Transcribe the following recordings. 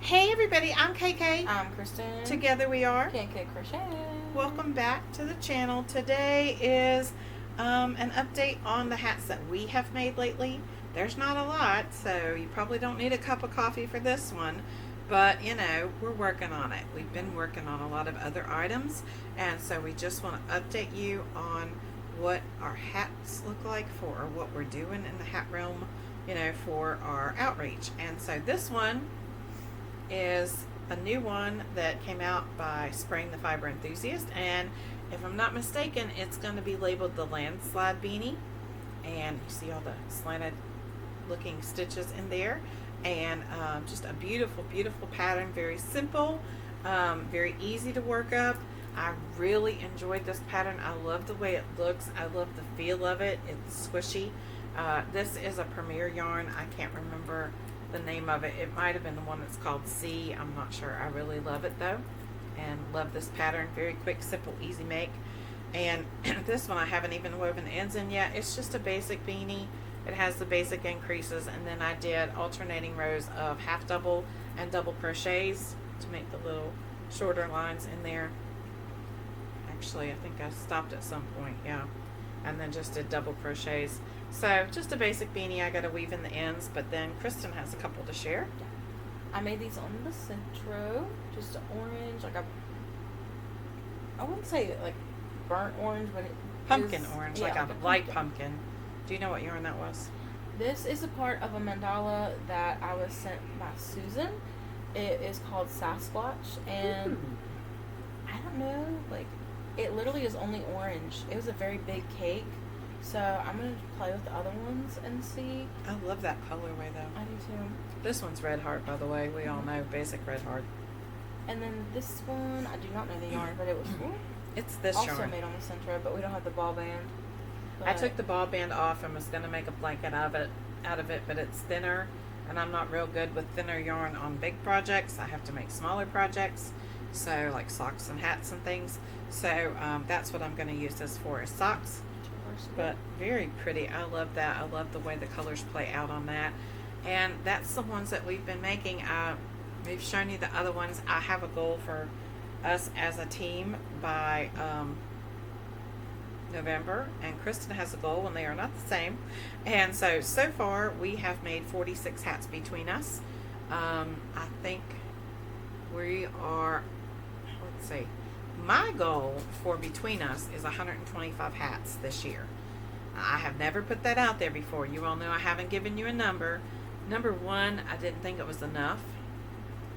Hey everybody, I'm KK. I'm Kristen. Together we are KK Crochet. Welcome back to the channel. Today is an update on the hats that we have made lately. There's not a lot, so you probably don't need a cup of coffee for this one, but you know, we're working on it. We've been working on a lot of other items, and so we just want to update you on what our hats look like for, or what we're doing in the hat realm, you know, for our outreach. And so this one is a new one that came out by Spraying the Fiber Enthusiast, and if I'm not mistaken, it's going to be labeled the Landslide Beanie, and you see all the slanted looking stitches in there, and just a beautiful pattern, very simple, very easy to work up. I really enjoyed this pattern. I love the way it looks. I love the feel of it. It's squishy. This is a Premier yarn. I can't remember the name of it. It might have been the one that's called C. I'm not sure. I really love it though, and love this pattern. Very quick, simple, easy make. And this one I haven't even woven the ends in yet. It's just a basic beanie. It has the basic increases, and then I did alternating rows of half double and double crochets to make the little shorter lines in there. Actually, I think I stopped at some point, yeah, and then just did double crochets. So just a basic beanie. I got to weave in the ends, but then Kristen has a couple to share. I made these on the Centro, just an orange, like I wouldn't say like burnt orange, but it Pumpkin is, orange, yeah, like a light pumpkin. Do you know what yarn that was? This is a part of a mandala that I was sent by Susan. It is called Sasquatch, and I don't know, like it literally is only orange. It was a very big cake. So I'm going to play with the other ones and see. I love that colorway though. I do too. This one's Red Heart, by the way. We all know basic Red Heart. And then this one, I do not know the yarn, but it was It's this also yarn. made on the Centro, but we don't have the ball band. I took the ball band off and was going to make a blanket out of it, but it's thinner, and I'm not real good with thinner yarn on big projects. I have to make smaller projects, so like socks and hats and things. So that's what I'm going to use this for, is socks. But very pretty. I love that. I love the way the colors play out on that. And that's the ones that we've been making. We've shown you the other ones. I have a goal for us as a team by November, and Kristen has a goal, and they are not the same. And so far we have made 46 hats between us. I think we are, let's see, my goal for between us is 125 hats this year. I have never put that out there before. You all know I haven't given you a number. Number one, I didn't think it was enough.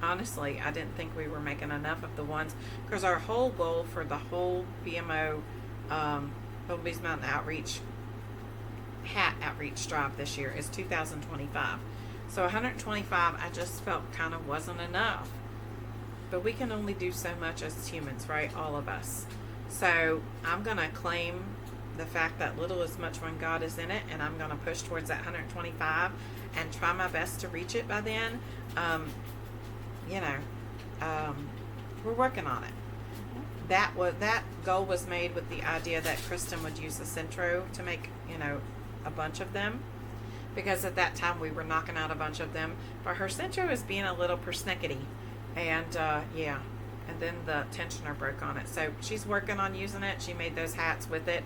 Honestly, I didn't think we were making enough of the ones, because our whole goal for the whole BMO Bumblebee's Mountain Outreach hat outreach drive this year is 2,025. So 125 I just felt kind of wasn't enough. But we can only do so much as humans, right? All of us. So I'm going to claim the fact that little is much when God is in it, and I'm going to push towards that 125 and try my best to reach it by then. We're working on it. That goal was made with the idea that Kristen would use the Centro to make, you know, a bunch of them, because at that time we were knocking out a bunch of them. But her Centro is being a little persnickety. And yeah, and then the tensioner broke on it, so she's working on using it. She made those hats with it,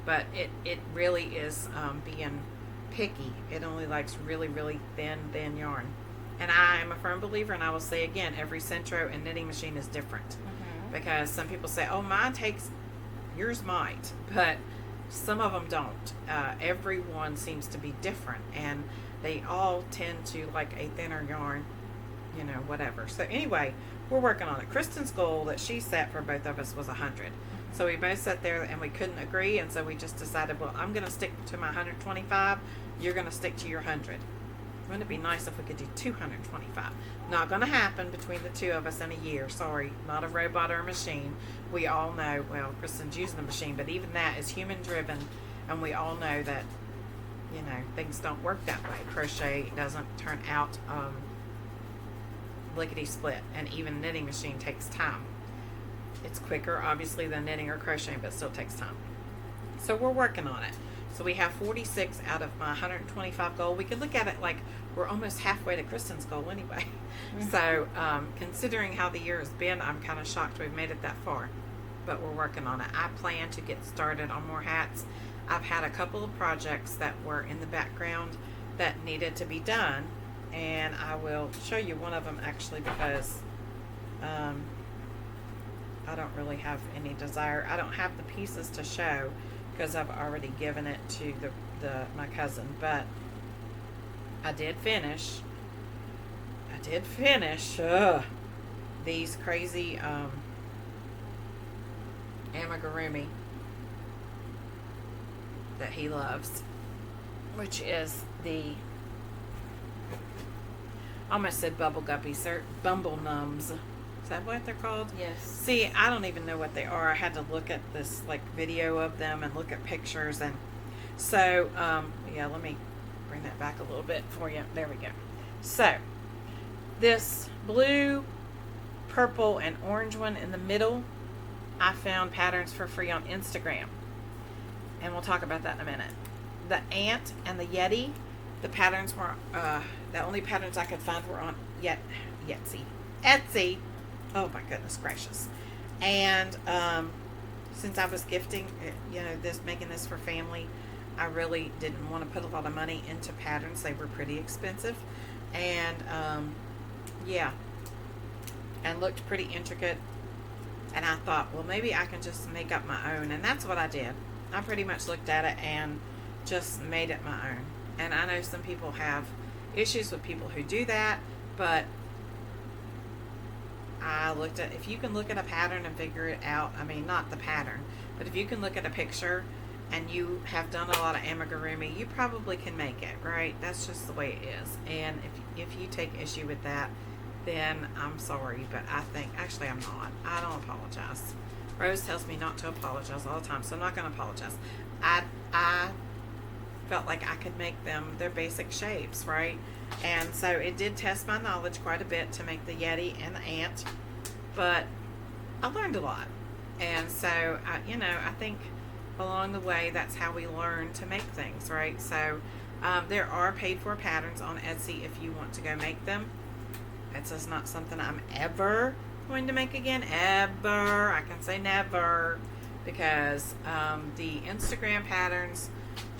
but it really is being picky. It only likes really thin yarn, and I am a firm believer, and I will say again, every Centro and knitting machine is different, because some people say, oh, mine takes, yours might, but some of them don't. Everyone seems to be different, and they all tend to like a thinner yarn, you know, whatever. So anyway, we're working on it. Kristen's goal that she set for both of us was 100. So we both sat there and we couldn't agree, and so we just decided, well, I'm going to stick to my 125. You're going to stick to your 100. Wouldn't it be nice if we could do 225? Not going to happen between the two of us in a year. Sorry, not a robot or a machine. We all know, well, Kristen's using the machine, but even that is human driven, and we all know that, you know, things don't work that way. Crochet doesn't turn out lickety split, and even knitting machine takes time. It's quicker obviously than knitting or crocheting, but still takes time. So we're working on it. So we have 46 out of my 125 goal. We could look at it like we're almost halfway to Kristen's goal anyway. So considering how the year has been, I'm kind of shocked we've made it that far, but we're working on it. I plan to get started on more hats. I've had a couple of projects that were in the background that needed to be done, and I will show you one of them actually, because I don't really have any desire. I don't have the pieces to show because I've already given it to my cousin, but I did finish these crazy amigurumi that he loves, which is the, I almost said bubble guppies, they're bumble nums. Is that what they're called? Yes. See, I don't even know what they are. I had to look at this like video of them and look at pictures, and so yeah, let me bring that back a little bit for you. There we go. So this blue, purple, and orange one in the middle, I found patterns for free on Instagram, and we'll talk about that in a minute. The ant and the yeti, the patterns were the only patterns I could find were on Etsy. Oh my goodness gracious! And since I was gifting, making this for family, I really didn't want to put a lot of money into patterns. They were pretty expensive, and and looked pretty intricate. And I thought, well, maybe I can just make up my own, and that's what I did. I pretty much looked at it and just made it my own. And I know some people have issues with people who do that, but I looked at, if you can look at a pattern and figure it out, I mean, not the pattern, but if you can look at a picture and you have done a lot of amigurumi, you probably can make it, right? That's just the way it is. And if you take issue with that, then I'm sorry, but I think, actually I'm not. I don't apologize. Rose tells me not to apologize all the time, so I'm not going to apologize. I felt like I could make them their basic shapes, right? And so it did test my knowledge quite a bit to make the yeti and the ant, but I learned a lot. And so, I think along the way, that's how we learn to make things, right? So there are paid for patterns on Etsy if you want to go make them. It's just not something I'm ever going to make again, ever. I can say never, because the Instagram patterns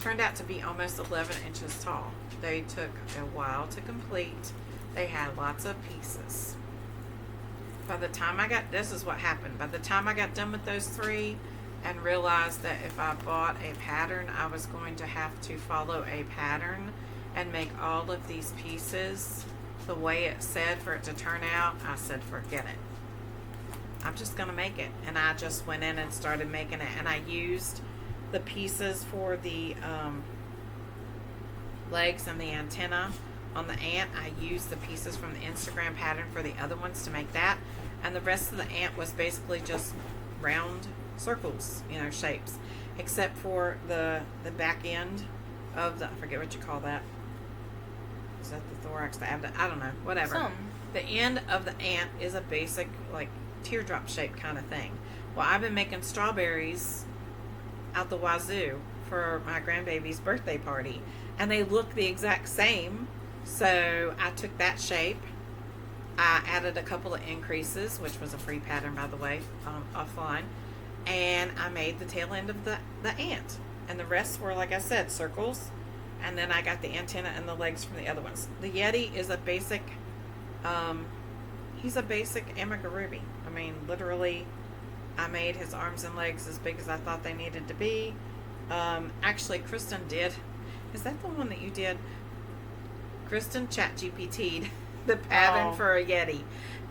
turned out to be almost 11 inches tall. They took a while to complete. They had lots of pieces. By the time this is what happened. By the time I got done with those 3 and realized that if I bought a pattern, I was going to have to follow a pattern and make all of these pieces the way it said for it to turn out, I said, forget it. I'm just going to make it. And I just went in and started making it. And I used the pieces for the legs and the antenna on the ant. I used the pieces from the Instagram pattern for the other ones to make that. And the rest of the ant was basically just round circles, shapes. Except for the back end of the, I forget what you call that. Is that the thorax, the abdomen? I don't know. Whatever. The end of the ant is a basic, like, teardrop shape kind of thing. Well, I've been making strawberries out the wazoo for my grandbaby's birthday party, and they look the exact same. So I took that shape. I added a couple of increases, which was a free pattern, by the way, offline, and I made the tail end of the ant. And the rest were, like I said, circles. And then I got the antenna and the legs from the other ones. The yeti is a basic, he's a basic amigurumi. I mean, literally, I made his arms and legs as big as I thought they needed to be. Actually, Kristen did. Is that the one that you did? Kristen ChatGPT'd the pattern for a yeti.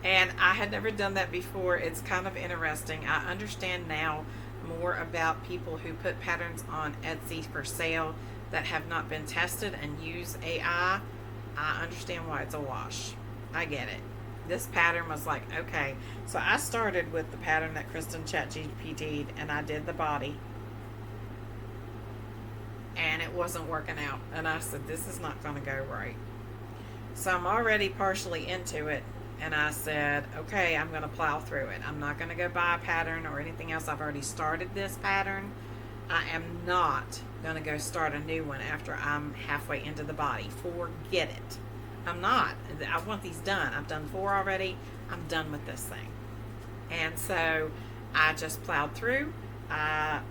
And I had never done that before. It's kind of interesting. I understand now more about people who put patterns on Etsy for sale that have not been tested and use AI. I understand why it's a wash. I get it. This pattern was like, okay. So I started with the pattern that Kristen ChatGPT'd, and I did the body. And it wasn't working out. And I said, this is not going to go right. So I'm already partially into it. And I said, okay, I'm going to plow through it. I'm not going to go buy a pattern or anything else. I've already started this pattern. I am not going to go start a new one after I'm halfway into the body. Forget it. I'm not. I want these done. I've done 4 already. I'm done with this thing. And so I just plowed through. I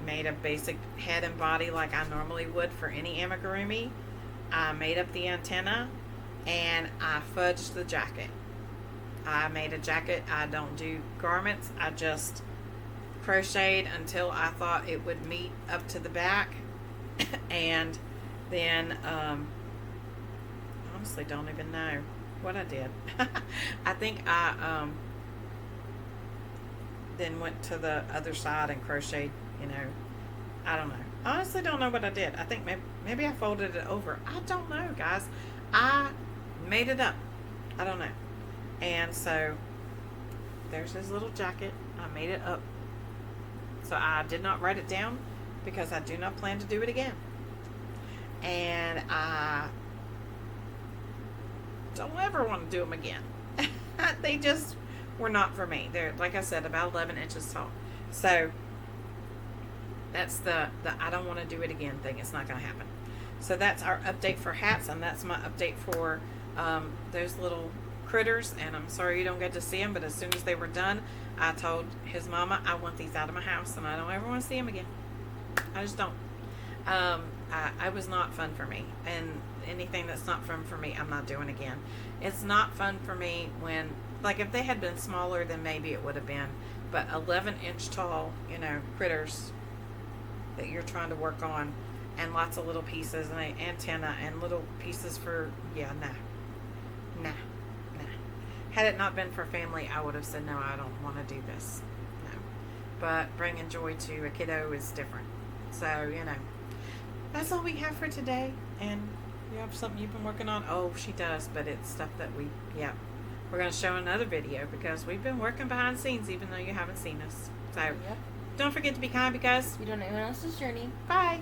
made a basic head and body like I normally would for any amigurumi. I made up the antenna and I fudged the jacket. I made a jacket. I don't do garments. I just crocheted until I thought it would meet up to the back. And then, honestly don't even know what I did. I think I then went to the other side and crocheted, I don't know. Honestly don't know what I did. I think maybe I folded it over. I don't know, guys. I made it up. I don't know. And so there's his little jacket. I made it up. So I did not write it down because I do not plan to do it again. And I don't ever want to do them again. They just were not for me. They're, like I said, about 11 inches tall. So that's the I don't want to do it again thing. It's not going to happen. So that's our update for hats, and that's my update for those little critters. And I'm sorry you don't get to see them, but as soon as they were done, I told his mama I want these out of my house, and I don't ever want to see them again. I just don't. It was not fun for me, and anything that's not fun for me, I'm not doing again. It's not fun for me when, like, if they had been smaller, then maybe it would have been, but 11-inch tall, critters that you're trying to work on, and lots of little pieces, and an antenna, and little pieces for, nah. Had it not been for family, I would have said, no, I don't want to do this. No. But bringing joy to a kiddo is different. So, that's all we have for today. And you have something you've been working on? Oh, she does, but it's stuff that we're going to show in another video because we've been working behind the scenes even though you haven't seen us. So, Don't forget to be kind because you don't know anyone else's journey. Bye.